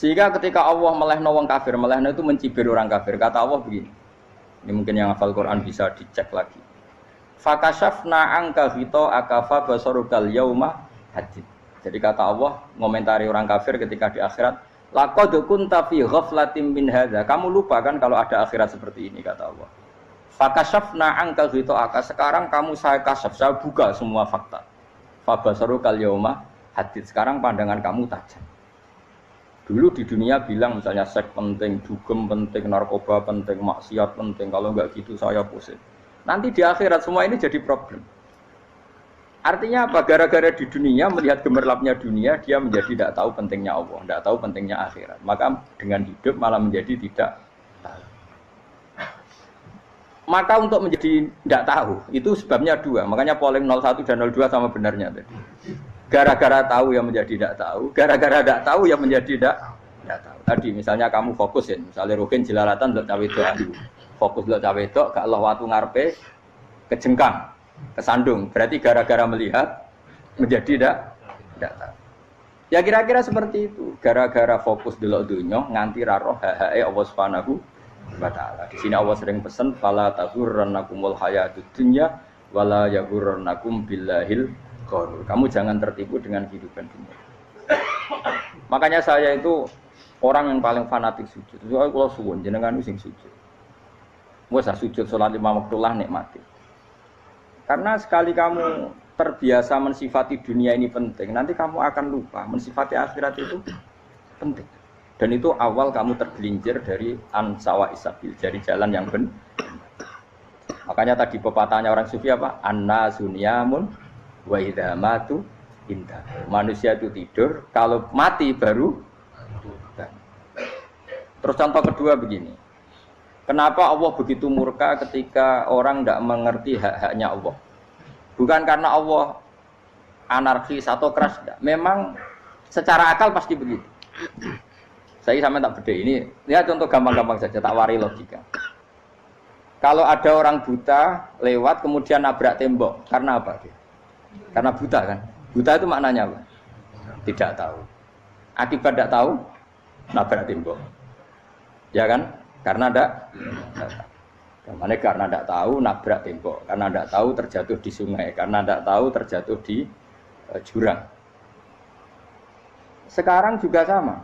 Sehingga ketika Allah melehno wong kafir, melehno itu mencibir orang kafir. Kata Allah begini. Ini mungkin yang hafal Quran bisa dicek lagi. Fakashafna angka hito akafa basarukal yauma hadid. Jadi kata Allah ngomentari orang kafir ketika di akhirat, laqad kunta fi ghaflatin min hadza. Kamu lupa kan kalau ada akhirat seperti ini kata Allah. Fakashafna angka hito aka. Sekarang kamu saya kasaf, saya buka semua fakta. Fa basarukal yauma hadid. Sekarang pandangan kamu tajam. Dulu di dunia bilang misalnya seks penting, dugem penting, narkoba penting, maksiat penting. Kalau enggak gitu saya pusing. Nanti di akhirat semua ini jadi problem. Artinya apa? Gara-gara di dunia melihat gemerlapnya dunia, dia menjadi tidak tahu pentingnya Allah, tidak tahu pentingnya akhirat. Maka dengan hidup malah menjadi tidak tahu. Maka untuk menjadi tidak tahu itu sebabnya dua. Makanya polling 01 dan 02 sama benarnya tadi. Gara-gara tahu yang menjadi tidak tahu, gara-gara tidak tahu yang menjadi tidak tahu. Tadi misalnya kamu fokus ya, misalnya Rukin jelalatan untuk cawe itu, fokus untuk cawe itu, gak Allah waktu ngarepe kejengkang, kesandung. Berarti gara-gara melihat menjadi tidak tahu. Ya kira-kira seperti itu. Gara-gara fokus delok dunya nganti ra roh hae Allah Subhanahu wa taala. Di sini Allah sering pesan fala taghurrannakumul hayatud dunya wala yaghurrannakum billahil. Kamu jangan tertipu dengan kehidupan dunia. Makanya saya itu orang yang paling fanatik sujud. Soalnya kalau suwun jenengan sing sujud. Wes sujud salat 5 waktu lah nikmati. Karena sekali kamu terbiasa mensifati dunia ini penting, nanti kamu akan lupa mensifati akhirat itu penting. Dan itu awal kamu tergelincir dari ansawa isabil, dari jalan yang benar. Makanya tadi pepatahnya orang sufi apa? An-nasunyamun wa idza matu inta. Manusia itu tidur, kalau mati baru. Terus contoh kedua begini. Kenapa Allah begitu murka ketika orang tidak mengerti hak-haknya Allah? Bukan karena Allah anarkis atau keras, tidak. Memang secara akal pasti begitu. Saya sampai tak beda ini. Lihat contoh gampang-gampang saja, tak wari logika. Kalau ada orang buta lewat kemudian nabrak tembok, karena apa dia? Karena buta kan? Buta itu maknanya apa? Tidak tahu. Akibat tidak tahu, nabrak tembok. Ya kan? Karena tidak tahu. Karena tidak tahu, nabrak tembok. Karena tidak tahu, terjatuh di sungai. Karena tidak tahu, terjatuh di jurang. Sekarang juga sama.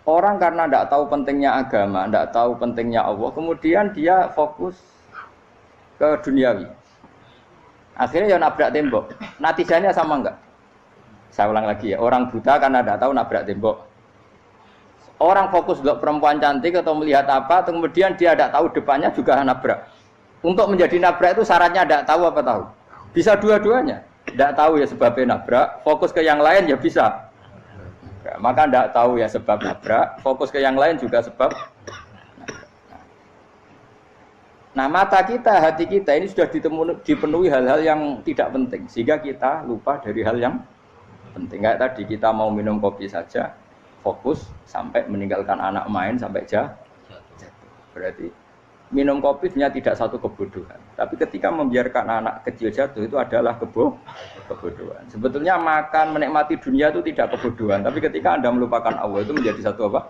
Orang karena tidak tahu pentingnya agama, tidak tahu pentingnya Allah, kemudian dia fokus ke duniawi. Akhirnya ya nabrak tembok. Natijanya sama enggak? Saya ulang lagi ya. Orang buta karena tidak tahu nabrak tembok. Orang fokus untuk perempuan cantik atau melihat apa, kemudian dia tidak tahu depannya juga nabrak. Untuk menjadi nabrak itu syaratnya tidak tahu apa tahu? Bisa dua-duanya. Tidak tahu ya sebabnya nabrak, fokus ke yang lain ya bisa. Maka tidak tahu ya sebab nabrak, fokus ke yang lain juga sebab. Nah mata kita, hati kita ini sudah dipenuhi hal-hal yang tidak penting. Sehingga kita lupa dari hal yang penting. Kayak tadi kita mau minum kopi saja, fokus sampai meninggalkan anak main sampai jatuh. Berarti minum kopi sebenarnya tidak satu kebodohan. Tapi ketika membiarkan anak kecil jatuh itu adalah kebodohan. Sebetulnya makan, menikmati dunia itu tidak kebodohan. Tapi ketika Anda melupakan Allah itu menjadi satu apa?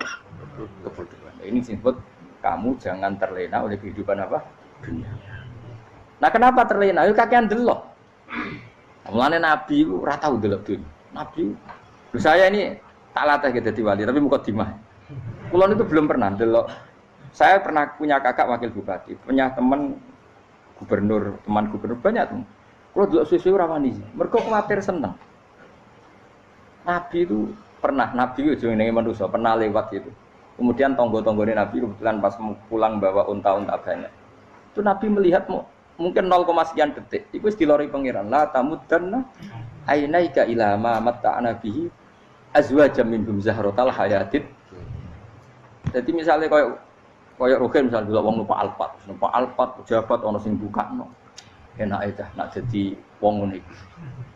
Kebodohan. Ini disebut kamu jangan terlena oleh kehidupan apa? Dunia. Nah kenapa terlena? Itu kakean delok. Mulane Nabi itu ora tau delok dunia. Nabi, saya ini tak latih gitu di wali, tapi mukadimah. Kulon itu belum pernah delok. Saya pernah punya kakak wakil bupati, punya teman gubernur banyak tuh. Kalau delok susu rawani, mereka khawatir seneng. Nabi itu pernah, Nabi itu jenenge manusia pernah lewat gitu. Kemudian tonggo-tonggone Nabi kebetulan pas pulang bawa unta-unta banyak. Itu Nabi melihat mungkin 0, sekian detik. Itu dilori pangeran. La tamuddanna ainaika ila ma matta'na bihi azwajam minhum zahratal hayatid. Jadi misalnya koyo Rugen misalnya dulu wong numpak Alphard pejabat ana sing bukakno. Enak aja nak jadi wong ngene iki.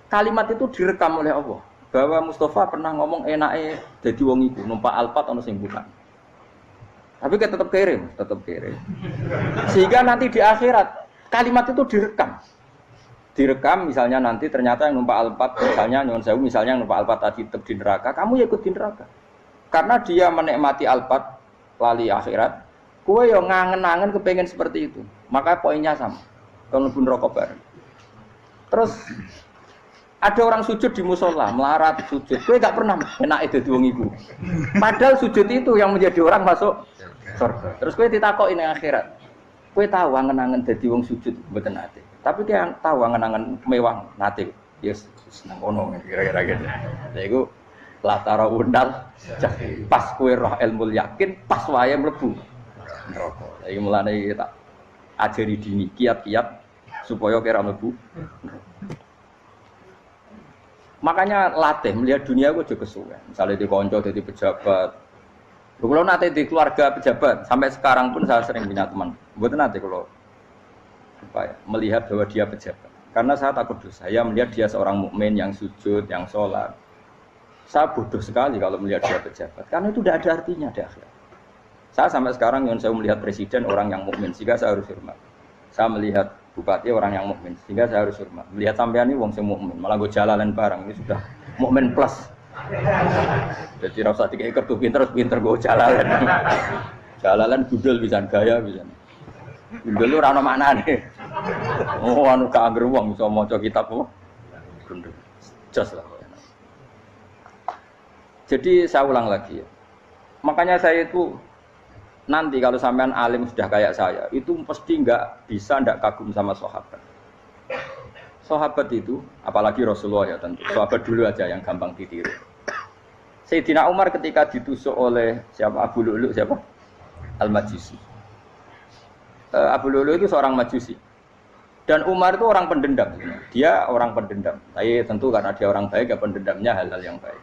Kalimat itu direkam oleh Allah. Bahwa Mustafa pernah ngomong enake dadi wong iku numpak Alphard ana sing bukakno. Tapi kita tetap kirim. Sehingga nanti di akhirat kalimat itu direkam misalnya nanti ternyata yang numpak Alphard misalnya nyuwun sewu misalnya yang numpak Alphard tadi tetap di neraka, kamu ya ikut di neraka. Karena dia menikmati alpat lali akhirat, kowe yo ngangen-angen kepengen seperti itu. Maka poinnya sama. Kalau pun rokok bareng. Terus ada orang sujud di musola, melarat sujud. Kowe gak pernah enak itu wong iku. Padahal sujud itu yang menjadi orang masuk surga. Terus kowe ditakoki ning akhirat. Kowe tahu angen-angen dadi wong sujud mboten nate. Tapi kowe tahu angen-angen mewah nate. Yes, seneng ono kira-kira gitu. Lha iku latara undal pas kowe roh ilmu yakin pas wae mlebu neraka. Lha iki mulane tak ajari dini kiat-kiat supaya kira mlebu. Makanya latih melihat dunia gue juga kesuwen. Misalnya di konco, jadi pejabat. Kalau nanti di keluarga pejabat, sampai sekarang pun saya sering punya teman. Buat nanti kalau melihat bahwa dia pejabat. Karena saya takut dosa. Saya melihat dia seorang mukmin yang sujud, yang sholat. Saya bodoh sekali kalau melihat dia pejabat. Karena itu tidak ada artinya di akhirat. Saya sampai sekarang yang saya melihat presiden orang yang mukmin, sehingga saya harus hormat. Saya melihat bupati orang yang mukmin, sehingga saya harus hormat. Melihat sampean ini wong sing mukmin, malah gue jalalan barang ini sudah mukmin plus. Jadi rasa dikai kertu pinter gue jalalan. Jalalan gudel bisa gaya bisa. Gudel lu ora ono maknane. Oh anu gak angger wong iso maca kitab kok. Gundul. Jos lah. Jadi saya ulang lagi ya. Makanya saya itu nanti kalau sampean alim sudah kayak saya, itu pasti nggak kagum sama sahabat. Sahabat itu, apalagi Rasulullah ya tentu. Sahabat dulu aja yang gampang ditiru. Sayyidina Umar ketika ditusuk oleh siapa Abu Lu'lu siapa? Al-Majusi. Abu Lu'lu itu seorang Majusi. Dan Umar itu orang pendendam. Dia orang pendendam. Tapi tentu karena dia orang baik, ya pendendamnya hal-hal yang baik.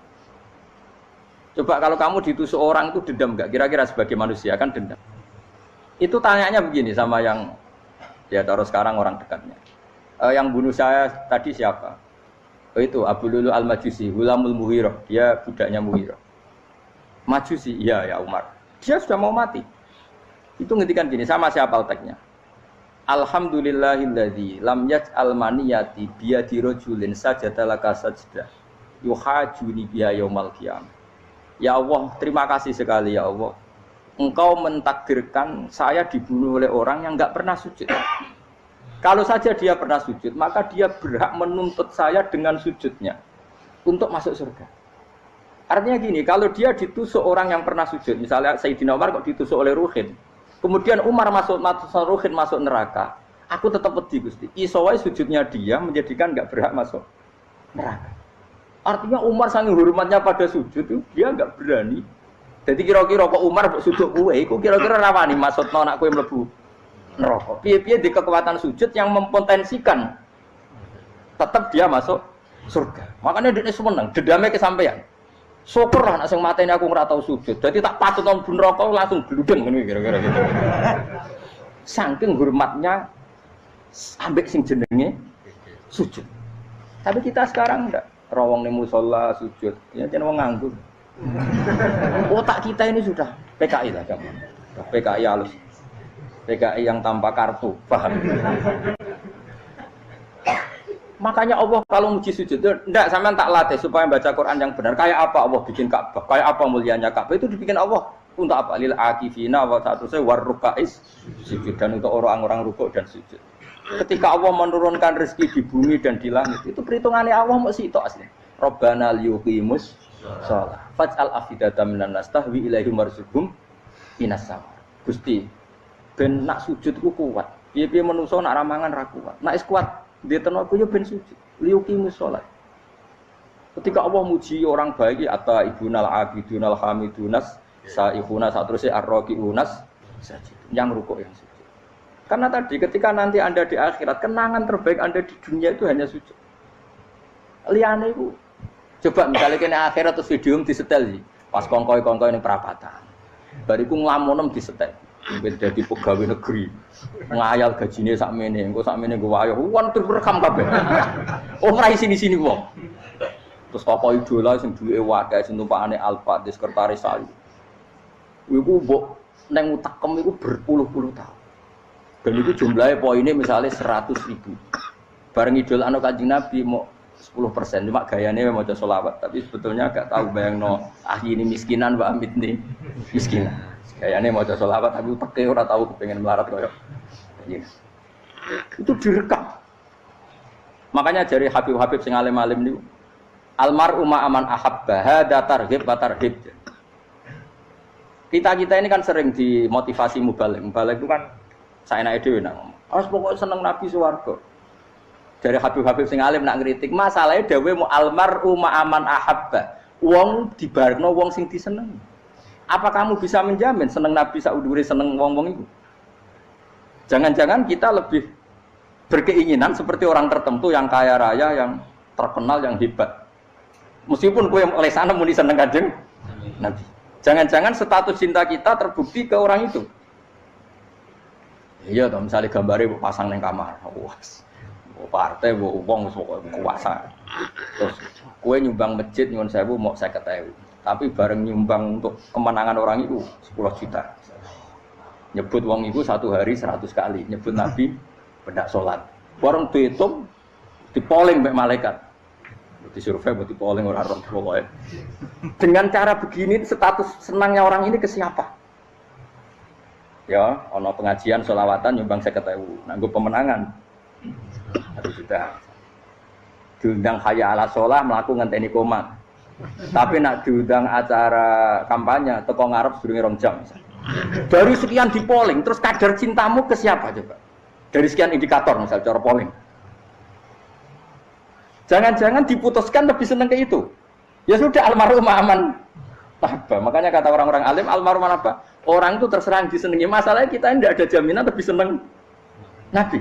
Coba kalau kamu ditusuk orang itu dendam enggak? Kira-kira sebagai manusia kan dendam. Itu tanyanya begini sama yang ya taruh sekarang orang dekatnya. Yang bunuh saya tadi siapa? Oh itu Abu Lu'lu Al-Majusi, Hulamul Muhirah. Dia budaknya Muhirah. Majusi, iya ya Umar. Dia sudah mau mati. Itu ngetikan gini, sama siapa alteknya? Alhamdulillahilladzi lam yaj'al maniyati biyadi rajulin sajadalaka sajdah yuhajuni biha yaumal qiyamah. Ya Allah, terima kasih sekali ya Allah. Engkau mentakdirkan saya dibunuh oleh orang yang enggak pernah sujud. Kalau saja dia pernah sujud, maka dia berhak menuntut saya dengan sujudnya untuk masuk surga. Artinya gini, kalau dia ditusuk orang yang pernah sujud, misalnya Sayyidina Umar kok ditusuk oleh Ruhin, kemudian Umar Ruhin masuk neraka, aku tetap pedih Gusti. Isowai sujudnya dia menjadikan enggak berhak masuk neraka. Artinya Umar saking hormatnya pada sujud itu dia enggak berani. Jadi kira-kira kok Umar sujud kowe iku kira-kira rawani maksudno anak kowe mlebu neraka. Piye-piye di kekuatan sujud yang mempotensikan tetap dia masuk surga. Makanya dia seneng, dendamnya kesampaian. Syukur lah nek sing mateni aku ora tau sujud. Jadi tak patut nang neraka langsung gludeng ngene kira-kira gitu. Saking hormatnya ambek sing jenenge sujud. Tapi kita sekarang enggak. Rawong ning musala sujud, ya jeneng wong nganggur. Otak kita ini sudah PKI lah kamu. PKI halus. PKI yang tanpa kartu, paham? Makanya Allah kalau muji sujud, enggak sampean tak latih supaya baca Quran yang benar. Kayak apa Allah bikin Ka'bah? Kayak apa mulianya Ka'bah? Itu dibikin Allah untuk apa? Lil akifina wa sa'atusai warrukais sujud, dan untuk orang-orang rukuk dan sujud. Ketika Allah menurunkan rezeki di bumi dan di langit, itu perhitungannya Allah mesti itu asli. Rabbana liyuqimus shalah faj'al afidatan minan nas tahwi ilaihim warzuqhum minas sama. Gusti, ben nak sujud ku kuat. Piye-piye menungso nak ramangan ra kuat. Nak is kuat di tenaga yo ben sujud. Liyuqimus shalah. Ketika Allah muji orang baik, atta ibunal abidunal hamidunas saihuna satruse arraqiunas sajid. Yang rukuk yang sujud. Karena tadi ketika nanti Anda di akhirat, kenangan terbaik Anda di dunia itu hanya sujud. Liyane iku coba misalnya kene akhirat terus video disetel sih. Pas kongkoi-kongkoi ning perapatan. Bariku nglamunem disetel. Ben dadi pegawai negeri. Ngayal gajine sakmene, engko sakmene nggo wayah. Wan terus rekam kabeh. Oh ora sini-sini wong. Terus tokoh idola sing duwe wadah sing tumpakane Alphard di sekretaris saya. Iku mbok nang utakem iku berpuluh-puluh tahun. Dan itu jumlahnya poinnya misalnya 100.000. Bareng idol anu Kanjeng Nabi mau 10%, cuma gayanya maca selawat, tapi sebetulnya agak tahu bayangno ini miskinan Mbak Amit nih miskinan. Gayanya maca selawat tapi teke ora tahu kepengen melarat koyo. Iya. Itu direkam. Makanya dari Habib-habib sing alim-alim niku almar'u ma'aman ahabba hada targhib wa tarhib. Kita ini kan sering dimotivasi mubaligh. Mubaligh itu kan saenake dhewe nak ngomong. Harus pokoknya seneng Nabi swarga. Dari Habib-habib sing alim nak ngritik, masalahnya dawuh mu almar'u ma'aman ahabba. Wong dibarno wong sing disenengi. Apa kamu bisa menjamin seneng Nabi saudure seneng wong-wong itu? Jangan-jangan kita lebih berkeinginan seperti orang tertentu yang kaya raya, yang terkenal, yang hebat. Meskipun kowe oleh sana muni seneng Kanjeng Nabi. Jangan-jangan status cinta kita terbukti ke orang itu. Iya toh, misalnya gambarnya pasang neng kamar. Wah. Partai wong kuasa. Terus kue nyumbang masjid nyuwun sewu mau 50.000. Tapi bareng nyumbang untuk kemenangan orang itu 10 juta. Nyebut wong itu satu hari 100 kali, nyebut Nabi pendak salat. Bareng diitung dipoling mbek malaikat. Disurvei buat dipoling orang pokoknya. Dengan cara begini status senangnya orang ini ke siapa? Ya, ono pengajian sholawatan nyumbang 50.000, nanggo pemenangan. Harus sudah diundang hayya ala sholah melakukan ngenteni komat. Tapi nak diundang acara kampanye teko ngarep sedurunge 2 jam misalnya. Baru sekian di polling, terus kadar cintamu ke siapa coba? Dari sekian indikator misal cara polling. Jangan-jangan diputuskan lebih seneng ke itu. Ya sudah almarhum aman. Apa? Makanya kata orang-orang alim almarhum apa? Orang itu terserah disenangi. Masalahnya kita tidak ada jaminan lebih seneng Nabi.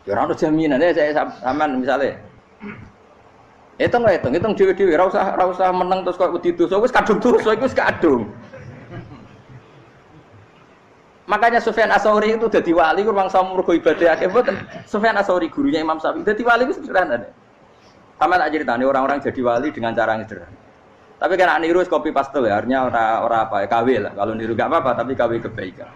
Ya ora ono jaminane saya sampean misale. Hitung dhewe-dhewe ora usah meneng terus kok wedi dosa wis kadung dosa iku wis kadung. Makanya Sufyan Ats-Tsauri itu dadi wali ku mangsa mergo ibadah akeh mboten. Sufyan Ats-Tsauri gurunya Imam Syafi'i dadi wali ku sederhana. Sama tak ceritane orang-orang jadi wali dengan cara yang sederhana. Tapi kan niru copy paste ya, artinya ora apa ya KW lah. Kalau niru enggak apa-apa tapi KW kebaikan.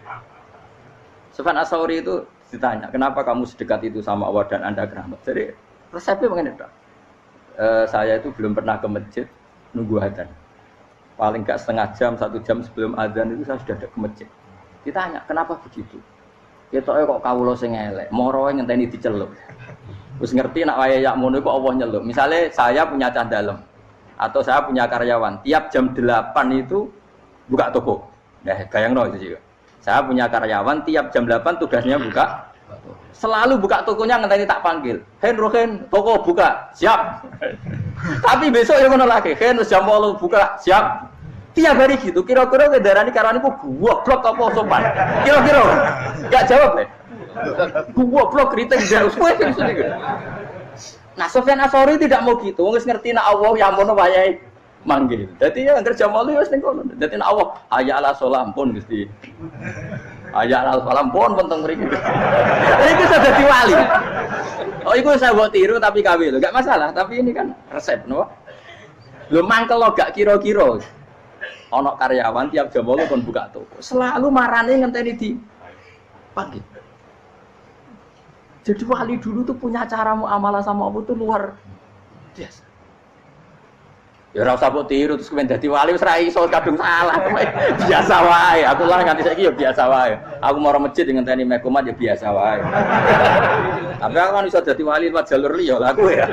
Sufyan Ats-Tsauri itu ditanya, kenapa kamu sedekat itu sama Allah dan Anda keramat? Jadi resepnya begini, saya itu belum pernah ke masjid nunggu adzan. Paling enggak setengah jam, 1 jam sebelum adzan itu saya sudah ada ke masjid. Ditanya, kenapa begitu? Ketoke kok kawula sing elek, moroe ngenteni diceluk. Wis ngerti nak waya yak mono kok Allah nyeluk. Misale saya punya cah dalem atau saya punya karyawan, tiap jam 8 itu buka toko. Nah, bayangno itu juga. Saya punya karyawan tiap jam 8 tugasnya buka. Selalu buka tokonya ngenteni tak panggil. Hen Rohen, toko buka. Siap. Tapi besok ya ngono lagi. Hen jam 8 buka. Siap. Tiap hari gitu. Kira-kira kendaraan karyawan itu goblok apa sopan? Kira-kira. Enggak jawab deh. Goblok kritik jauh. Nah, Sufyan Ats-Tsauri tidak mau gitu. Wis ngerti nek Allah ya ampun wayahe manggil. Dadi ya anggere jam 8 wis ning kono. Dadi nek Allah hayya ala sholah pun Gusti. Hayya ala sholah pun penting mriki. Iku sudah dadi wali. Oh, iku saya buat tiru tapi KW lho. Enggak masalah, tapi ini kan resep no. Lho mangkel lo gak kira-kira. Ana karyawan tiap jam 8 kon buka toko. Selalu marane ngenteni di pagi. Jadi wali dulu tuh punya cara muamalah sama Allah tuh luar biasa. Ya ora usah mbok tiru terus kemen dadi wali wis ra iso kadung salah. Biasa wae. Aku lah nganti saiki ya biasa wae. Aku mau masjid ngenteni mekomat ya biasa wae. Tapi aku kan iso dadi wali lewat jalur liya lah aku ya.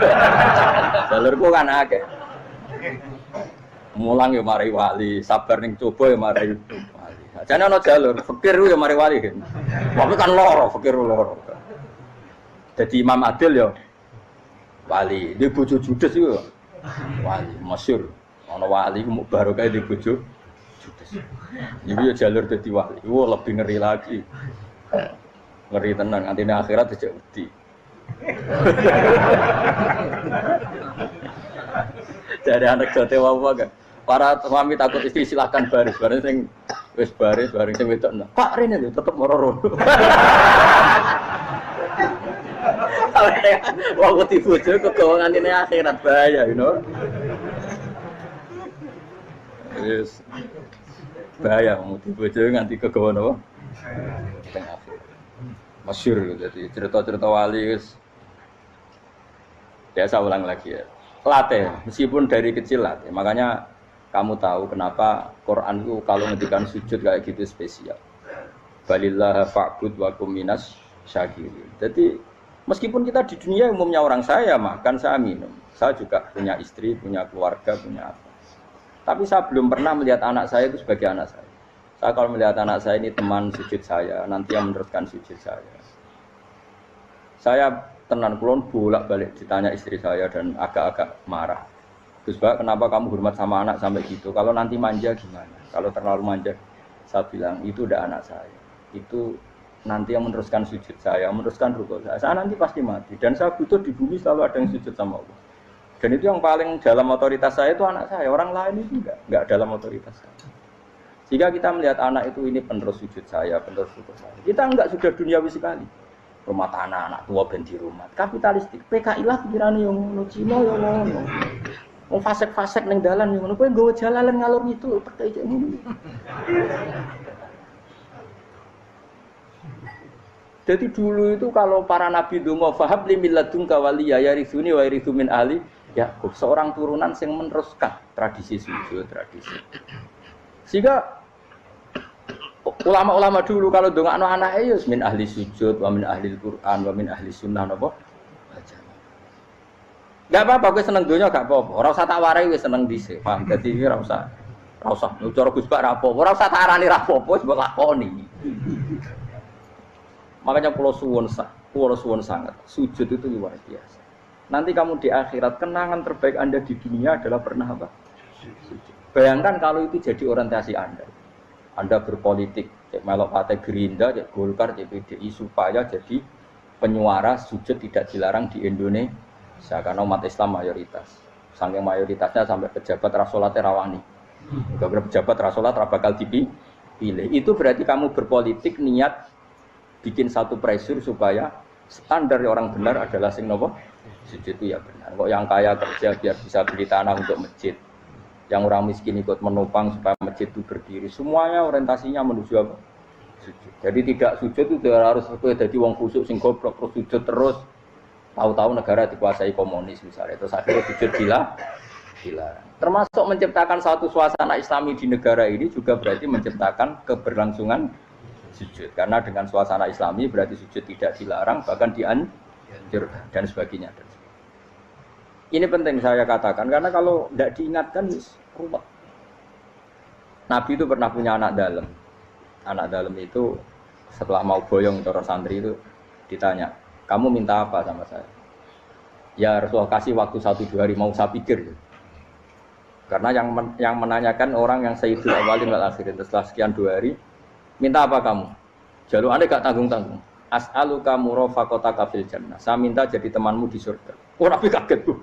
Jalurku kan akeh. Mulang ya mari wali, sabar ning coba ya mari wali. Jane ana jalur fikir ya mari wali. Tapi kan loro, fikir loro. Jadi Imam Adil ya wali, di bojo judes itu wali, masyhur. Ana wali ku barokah di bojo judes. Iki ya jalur dadi wali. Wah, lebih ngeri lagi. Ngeri tenan, antine akhirat aja wedi. Jadi anak jote wae kan. Para suami takut istri silakan baris, bareng sing wis baris, bareng sing wedok. Pak rene lho tetep moro-moro. Waktu bojo kegawangan ini akhirat bahaya, you know. Yes. Bahaya waktu bojo nganti kegawan apa? Tengah. Masyhur jadi cerita-cerita wali wis Biasa ulang lagi ya. Latih, meskipun dari kecil latih. Makanya kamu tahu kenapa Quran itu kalau ngendikan sujud kayak gitu spesial. Balillah fa'bud wa kum minas syakirin. Jadi meskipun kita di dunia umumnya orang saya makan, saya minum. Saya juga punya istri, punya keluarga, punya apa. Tapi saya belum pernah melihat anak saya itu sebagai anak saya. Saya kalau melihat anak saya ini teman sujud saya, nanti yang meneruskan sujud saya. Saya tenan kulon bolak-balik ditanya istri saya dan agak-agak marah. Gus Bak, kenapa kamu hormat sama anak sampai gitu? Kalau nanti manja gimana? Kalau terlalu manja, saya bilang itu udah anak saya. Itu nanti yang meneruskan sujud saya, meneruskan rukuk saya. Saya nanti pasti mati dan saya butuh di bumi selalu ada yang sujud sama Allah. Dan itu yang paling dalam otoritas saya itu anak saya. Orang lain itu enggak dalam otoritas saya. Jika kita melihat anak itu ini penerus sujud saya, penerus rukuk saya. Kita enggak sudah duniawi sekali. Rumah tanah, anak tua ben di rumah. Kapitalistik. PKI lah pikirannya yang ngono, Cina yang ngono. Wong fasek-fasek ning dalan yang ngono, kowe nggawa jalalan ngalor itu pakai ngono. Jadi dulu itu kalau para nabi donga fahab li milladunka waliya yarithuni wa yarithu min ahli Yakub, seorang turunan yang meneruskan tradisi sujud, tradisi. Sehingga ulama-ulama dulu kalau dongakno anake ya min ahli sujud, wa min ahli Quran, wa min ahli sunnah napa? Enggak apa-apa kowe seneng donya gak apa-apa. Ora usah tak warai wis seneng dhisik. Paham? Dadi iki ora usah. Ora usah cara Gus Bak ra apa-apa. Ora usah tak arani ra apa-apa wis mbok lakoni. Makanya pulau suwun sangat. Sujud itu luar biasa. Nanti kamu di akhirat kenangan terbaik Anda di dunia adalah pernah apa? Sujud. Bayangkan kalau itu jadi orientasi Anda. Anda berpolitik, cek melok partai Gerindra, cek Golkar, cek PDI supaya jadi penyuara sujud tidak dilarang di Indonesia karena umat Islam mayoritas. Saking mayoritasnya sampai pejabat rasolatnya rawani. Beberapa pejabat rasolat bakal dipilih. Itu berarti kamu berpolitik niat bikin satu pressure supaya standar orang benar adalah sing nopo sujud itu ya benar. Kok yang kaya kerja biar bisa beli tanah untuk masjid. Yang orang miskin ikut menopang supaya masjid itu berdiri. Semuanya orientasinya menuju apa? Sujud. Jadi tidak sujud itu harus jadi wong khusuk sing goblok terus sujud terus. Tahu-tahu negara dikuasai komunis misalnya. Terus akhirnya sujud dilarang. Termasuk menciptakan satu suasana Islami di negara ini juga berarti menciptakan keberlangsungan sujud. Karena dengan suasana Islami berarti sujud tidak dilarang bahkan dianjurkan dan sebagainya. Ini penting saya katakan karena kalau tidak diingatkan ruwet. Nabi itu pernah punya anak dalam. Anak dalam itu setelah mau boyong cara santri itu ditanya, kamu minta apa sama saya? Ya Rasulullah kasih waktu 1-2 hari mau saya pikir. Karena yang menanyakan orang yang sayyidul awalin wal akhirin setelah sekian 2 hari, minta apa kamu? Jalur Anda gak tanggung-tanggung. As'aluka murafaqataka fil jannah. Saya minta jadi temanmu di surga. Oh Nabi kaget tuh.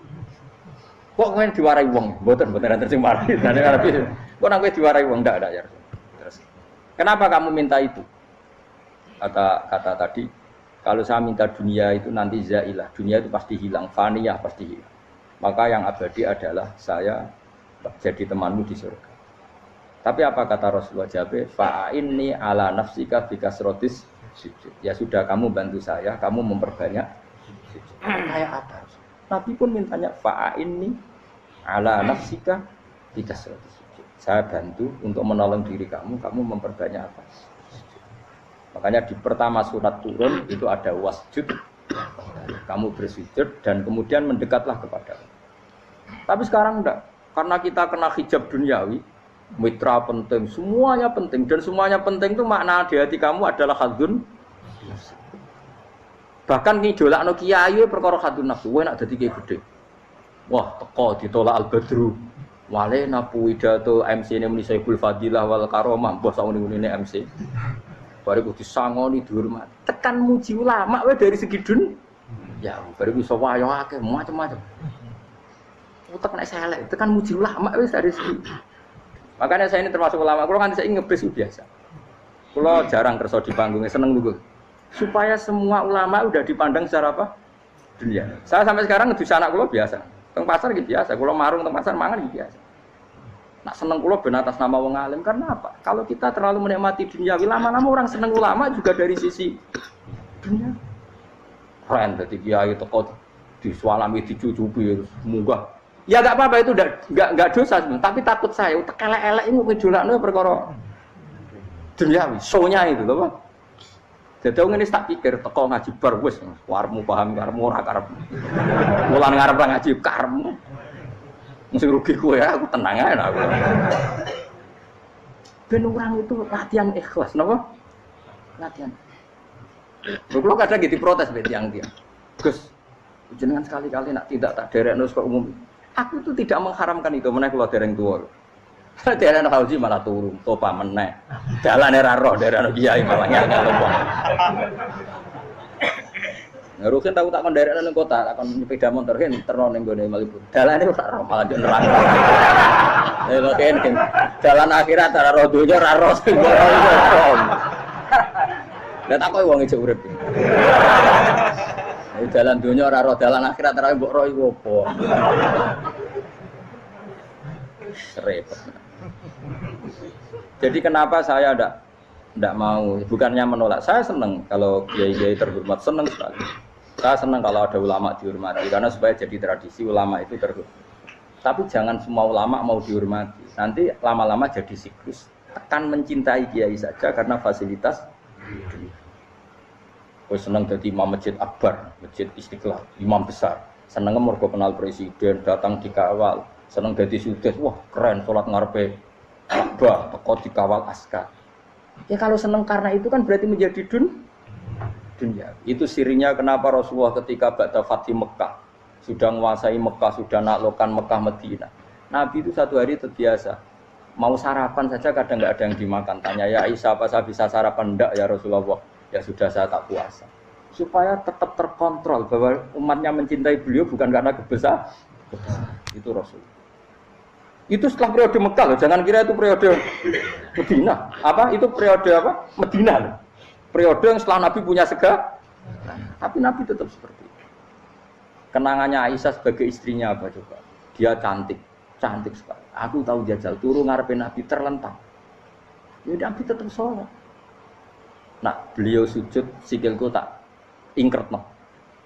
Kok kowe diwarai wong? Mboten enten sing marahi. Dene Nabi. Kok nang kowe diwarai wong ndak ya. Terus. Kenapa kamu minta itu? Kata tadi, kalau saya minta dunia itu nanti zailah. Dunia itu pasti hilang, faniyah pasti hilang. Maka yang abadi adalah saya jadi temanmu di surga. Tapi apa kata Rasulullah Jabe? Fa'inni ala nafsika bikasrotis sujud. Ya sudah kamu bantu saya, kamu memperbanyak sujud. Kayak apa? Nabi pun mintanya fa'inni ala nafsika bikasrotis sujud. Saya bantu untuk menolong diri kamu, kamu memperbanyak apa? Sujud. Makanya di pertama surat turun itu ada wasjud. Kamu bersujud dan kemudian mendekatlah kepada Allah. Tapi sekarang enggak. Karena kita kena hijab duniawi, mitra penting, semuanya penting dan semuanya penting itu makna di hati kamu adalah hadun. Bahkan ngidolakno kiai perkara hadun nafsu, kowe nak dadi kiai gedhe. Wah, teko ditolak al-badru. Wale napu widato MC ne muni Saiful Fadilah wal Karomah, mbah sak ngene MC. Bare kudu disangoni dihormat. Tekan muji ulama wae dari segi dun. Ya, bare iso wayo akeh macam-macam. Utek nek selek, tekan muji ulama wis dari segi. Makanya saya ini termasuk ulama, kalau nanti saya ngebis biasa. Kalau jarang kerja di panggungnya, seneng dulu. Supaya semua ulama udah dipandang secara apa? Dunia. Saya sampai sekarang ngedus anak kulo biasa. Teng pasar gitu biasa. Kalau marung teng pasar mangan gitu biasa. Nak seneng kulo ben atas nama wong alim karena apa? Kalau kita terlalu menikmati dunia, lama-lama orang seneng ulama juga dari sisi dunia. Keren, jadi kiai teko Disualami dicucupi munggah. Ya enggak apa-apa itu enggak dosa sebenarnya, tapi takut saya utek elek-elek ini ngejolakno perkara duniawi, show-nya itu lho, Pak. Jadi ngene tak pikir teko ngaji bar wis warmu paham karepmu ora karep. Mulan ngarep ngaji karepmu. Mesti rugi kowe ya, aku tenang ae aku. Ben orang itu latihan ikhlas, napa? Latihan. Kalau kadang gitu protes be tiang-tiang. Gus, jenengan sekali-kali nak tidak tak derekno kok umum. Aku itu tidak mengharamkan itu, meneh kula dereng tuwa. Derekno haji malah turun, topa meneh. Dalane ra roh derekno kiai malah ngel wong. Ngerukin tahu tak kon derekno ning kota, tak kon sepeda motor kan terno ning gone Malibu. Dalane ora roh malah yo neraka. Lha kene jalan akhirat ora roh donya ora roh sing lah tak kowe wong ijo urip. Jalan dunia ora roh, dalan akhirat ora mbok roh iku apa. Repot. Jadi kenapa saya ndak mau, bukannya menolak. Saya senang kalau kiai-kiai terhormat, senang sekali. Saya senang kalau ada ulama dihormati karena supaya jadi tradisi ulama itu terhormat. Tapi jangan semua ulama mau dihormati. Nanti lama-lama jadi siklus. Tekan mencintai kiai saja karena fasilitas. Gue seneng jadi imam masjid akbar, masjid Istiqlal, imam besar. Seneng mergo kenal presiden, datang dikawal. Seneng jadi sudes, wah keren, sholat ngarepe Ka'bah, teko dikawal askar. Ya kalau seneng karena itu kan berarti menjadi dunia. Itu sirinya kenapa Rasulullah ketika ba'da Fathi Mekah sudah menguasai Mekah, sudah naklukkan Mekah Madinah. Nabi itu satu hari terbiasa. Mau sarapan saja kadang nggak ada yang dimakan. Tanya ya Aisyah, apa saya bisa sarapan? Enggak ya Rasulullah. Ya sudah saya tak puasa. Supaya tetap terkontrol bahwa umatnya mencintai beliau bukan karena kebesaran. Itu Rasul. Itu setelah periode Mekah loh. Jangan kira itu periode Medina. Apa? Itu periode apa? Medina loh. Periode yang setelah Nabi punya segala. Tapi Nabi tetap seperti itu. Kenangannya Aisyah sebagai istrinya apa coba? Dia cantik. Cantik sekali. Aku tahu jajal turun ngarepin Nabi terlentang. Ya Nabi tetap sholat. Nah beliau sujud sikilku tak ingkretno.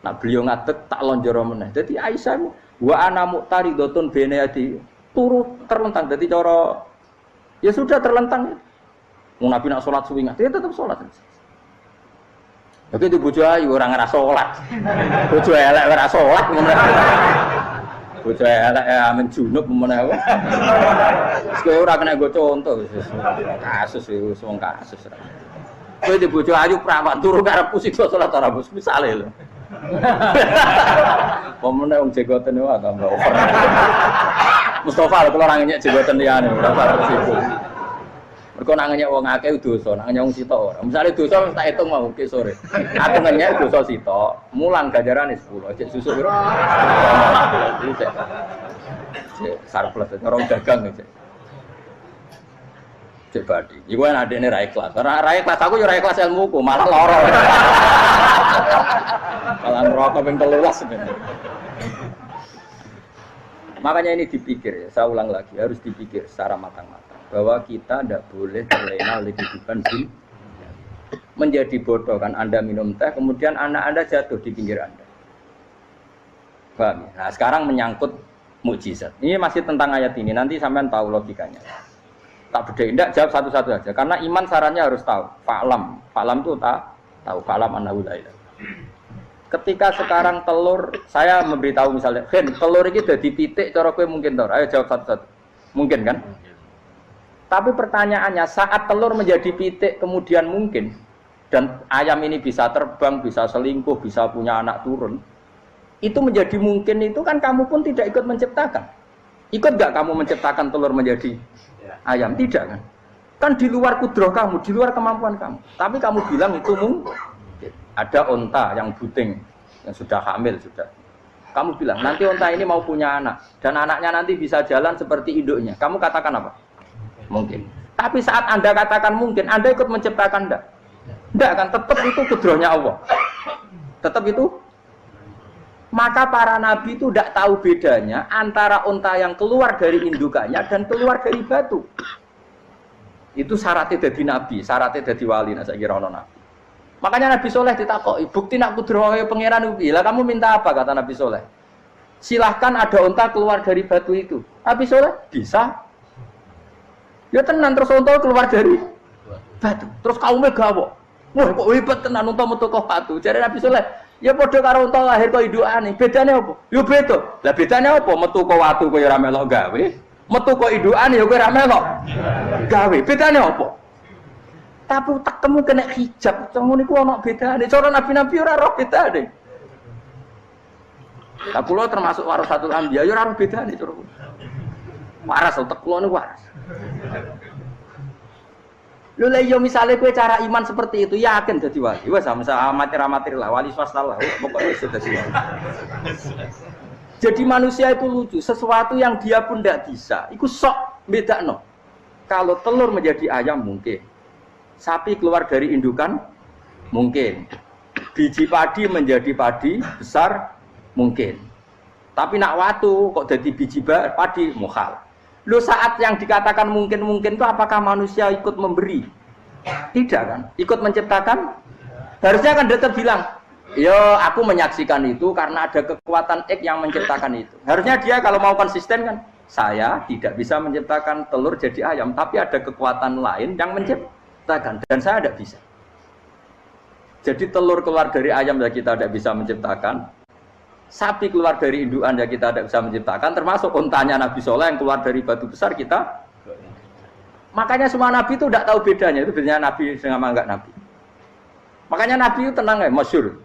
Nah beliau ngadeg tak lonjoro meneh. Jadi Aisyah wa ana muqtaridotun bene adi turu terlentang. Jadi cara ya sudah terlentang. Wong Nabi nak salat suwi dia tetap salat. Oke itu bojo ayu ora ngrasa salat. Bojo elek ora salat ngono. Bojo elek amen junub meneh wae. Kowe ora kena go contoh. Kasus wis wong kasus. Kowe di bojo ayu prawan turu karep pusing salat ora bos misale lho. Pomene wong jegoten wae tambah over. Mustofa lho kula ora ngenyek jegoten liyane ora parek sibuk. Mergo nak ngenyek wong akeh dosa, nak ngenyek wong sitok ora. Misale dosa tak hitung mau ke sore. Aku ngenyek dosa sitok, mulang ganjarane 10. Cek susuk piro? Cek sarples orang dagang cek. Cek badi. Iku kan adene ra ikhlas. Ora ikhlas aku yo ora ikhlas ilmuku, malah lara. Malah neraka ping 13 sebenarnya. Makanya ini dipikir ya, saya ulang lagi, harus dipikir secara matang-matang bahwa kita tidak boleh terlena oleh kehidupan dunia. Menjadi bodoh kan Anda minum teh, kemudian anak Anda jatuh di pinggir Anda. Paham ya? Nah sekarang menyangkut mukjizat. Ini masih tentang ayat ini, nanti sampean tahu logikanya. Tak bedain, tidak jawab satu-satu aja. Karena iman sarannya harus tahu. Fa'lam itu tahu. Fa'lam annahu la ilaha. Ketika sekarang telur, saya memberitahu misalnya, Hen, telur ini jadi pitik, cara kowe mungkin tahu. Ayo jawab satu-satu. Mungkin kan? Tapi pertanyaannya, saat telur menjadi pitik kemudian mungkin, dan ayam ini bisa terbang, bisa selingkuh, bisa punya anak turun, itu menjadi mungkin itu kan kamu pun tidak ikut menciptakan. Ikut gak kamu menciptakan telur menjadi ayam? Tidak kan? Kan di luar kudrah kamu, di luar kemampuan kamu. Tapi kamu bilang itu mungkin. Ada onta yang buting, yang sudah hamil sudah. Kamu bilang nanti onta ini mau punya anak dan anaknya nanti bisa jalan seperti induknya. Kamu katakan apa? Mungkin. Tapi saat Anda katakan mungkin, Anda ikut menciptakan enggak? Enggak kan? Tetap itu kudrahnya Allah. Tetap itu. Maka para nabi itu tidak tahu bedanya antara onta yang keluar dari indukannya dan keluar dari batu. Itu syaratnya jadi nabi, syaratnya jadi wali. Nah, saya kira ono nabi. Makanya Nabi Soleh ditakoki, bukti nak kudroh pangeran ubi. Lah kamu minta apa kata Nabi Soleh? Silahkan ada unta keluar dari batu itu. Nabi Soleh bisa. Ya tenan terus unta keluar dari batu. Terus kaumnya gawok. Wah kok hebat tenan unta metu kok batu. Jare Nabi Soleh, ya padha karo unta lahir kok indukane. Bedane apa? Ya beda. Lah bedane apa? Metu kok watu kok ya ora melok gawe. Metu kok indukane ya kowe ora melok gawe. Bedane apa? Tapi utakmu kena hijab. Ngono niku ana bedane. Cara nabi-nabi ora roh bedane. Lah kula termasuk warasatul anbiya ya ora roh bedane cara kula. Waras utek kula niku waras. Lho lha yo misale kowe cara iman seperti itu yakin dadi wali. Wes sama amatir lah wali swasta lah. Pokoknya wis dadi wali. Jadi manusia itu lucu, sesuatu yang dia pun tidak bisa. Iku sok bedakno. Kalau telur menjadi ayam mungkin. Sapi keluar dari indukan mungkin. Biji padi menjadi padi besar mungkin. Tapi nak watu kok jadi biji padi mukhal. Lo saat yang dikatakan mungkin-mungkin itu apakah manusia ikut memberi? Tidak kan? Ikut menciptakan? Harusnya kan tetap bilang, yo aku menyaksikan itu karena ada kekuatan X yang menciptakan itu. Harusnya dia kalau mau konsisten kan, saya tidak bisa menciptakan telur jadi ayam, tapi ada kekuatan lain yang menciptakan dan saya tidak bisa. Jadi telur keluar dari ayam ya kita tidak bisa menciptakan. Sapi keluar dari indukan ya kita tidak bisa menciptakan, termasuk untanya Nabi Soleh yang keluar dari batu besar kita. Makanya semua Nabi itu tidak tahu bedanya, itu bedanya Nabi sama enggak Nabi. Makanya Nabi itu tenang ya, masyhur.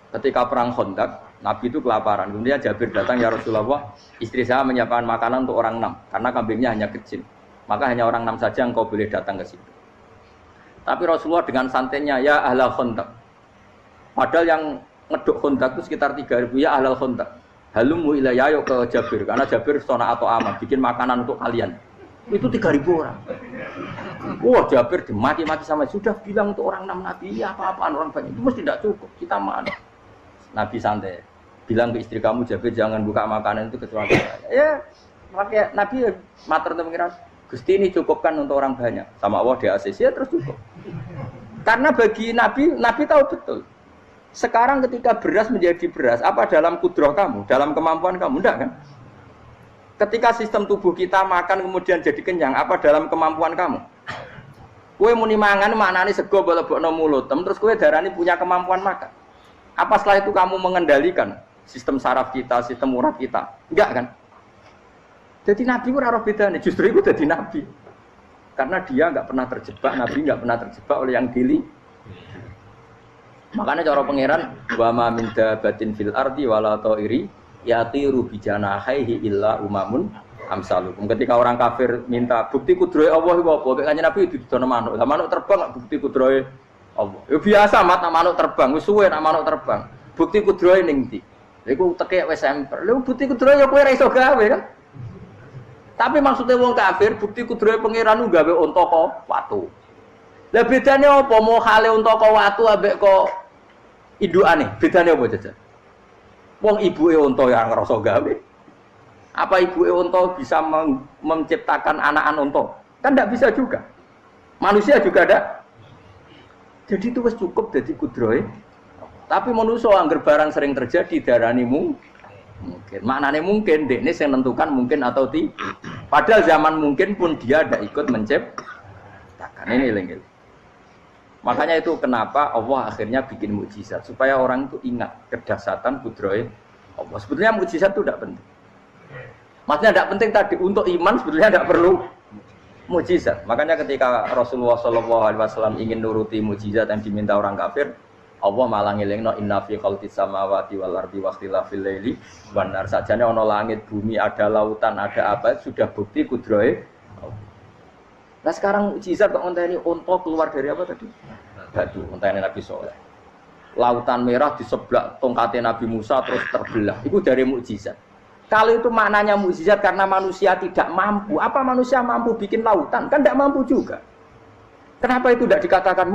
Ketika perang Khandaq, Nabi itu kelaparan. Kemudian Jabir datang, ya Rasulullah, istri saya menyiapkan makanan untuk orang 6, karena kambingnya hanya kecil. Maka hanya orang 6 saja engkau boleh datang ke situ. Tapi Rasulullah dengan santainya, ya ahlal Khandaq. Padahal yang ngeduk Khandaq itu sekitar 3.000, ya ahlal Khandaq. Halumu ilayya ke Jabir, karena Jabir sona atau aman, bikin makanan untuk kalian. Itu 3.000 orang. Wah Jabir dimaki-maki sama, sudah bilang untuk orang 6 Nabi, ya apa-apaan orang banyak, itu mesti tidak cukup, kita mana. Nabi santai, bilang ke istri kamu Jabir jangan buka makanan itu kecuali saya. Ya, makanya Nabi matur untuk pengiran, Gusti ini cukupkan untuk orang banyak. Sama Allah di ACC ya terus cukup. Karena bagi Nabi, Nabi tahu betul. Sekarang ketika beras menjadi beras, apa dalam kudroh kamu, dalam kemampuan kamu, enggak kan? Ketika sistem tubuh kita makan kemudian jadi kenyang, apa dalam kemampuan kamu? Kue muni mangan maknane sego bolebokno mulut, terus kue darani punya kemampuan makan. Apa setelah itu kamu mengendalikan sistem saraf kita, sistem urat kita? Enggak kan? Jadi Nabi ora roh bedane, justru itu jadi Nabi. Karena dia enggak pernah terjebak, Nabi enggak pernah terjebak oleh yang dili. Makanya cara pangeran wa ma min dabatin fil ardi wala ta'iri yatiru bi janahihi illa umamun amsalukum. Ketika orang kafir minta bukti kudrohe Allah iku apa? Kanjeng Nabi didono manuk. Lah manuk terbang bukti kudrohe Allah. Ya biasa mat manuk terbang, wis suwe nak manuk terbang. Bukti kudrohe ning ndi? Lha iku tekek wis emper. Lha bukti kudrohe ya kowe ora iso gawe kan. Tapi maksudnya wong kafir bukti kudrohe pangeran ku gawe unta kok watu. Lah bedane apa mau hale unta kok watu ambek kok indukane? Bedane apa jajan? Wong ibuke unta yang ngrasa gawe. Apa ibuke unta bisa menciptakan anakan unta? Kan tidak bisa juga. Manusia juga ada. Jadi itu wis cukup dadi kudrohe. Tapi manusia angger barang sering terjadi darani mungkin. Maknane mungkin dekne sing nentukan mungkin atau tidak. Padahal zaman mungkin pun dia ada ikut menciptakan. Ini lengkel. Makanya itu kenapa Allah akhirnya bikin mukjizat supaya orang itu ingat kedahsyatan kudrohe Allah. Sebetulnya mukjizat itu tidak penting. Maksudnya tidak penting tadi untuk iman sebetulnya tidak perlu mukjizat. Makanya ketika Rasulullah SAW ingin nuruti mukjizat yang diminta orang kafir, Allah malah ngelingno inna fi khalqis samawati wal ardi wakhtilafil laili wan nar. Sajane ana langit, bumi, ada lautan, ada apa sudah bukti kudrohe. Nah sekarang mukjizat kok ngenteni unta keluar dari apa tadi? Batu, ngenteni Nabi Soleh. Lautan merah di sebelah tongkatnya Nabi Musa terus terbelah. Itu dari mukjizat. Kalau itu maknanya mukjizat karena manusia tidak mampu, apa manusia mampu bikin lautan? Kan tidak mampu juga. Kenapa itu tidak dikatakan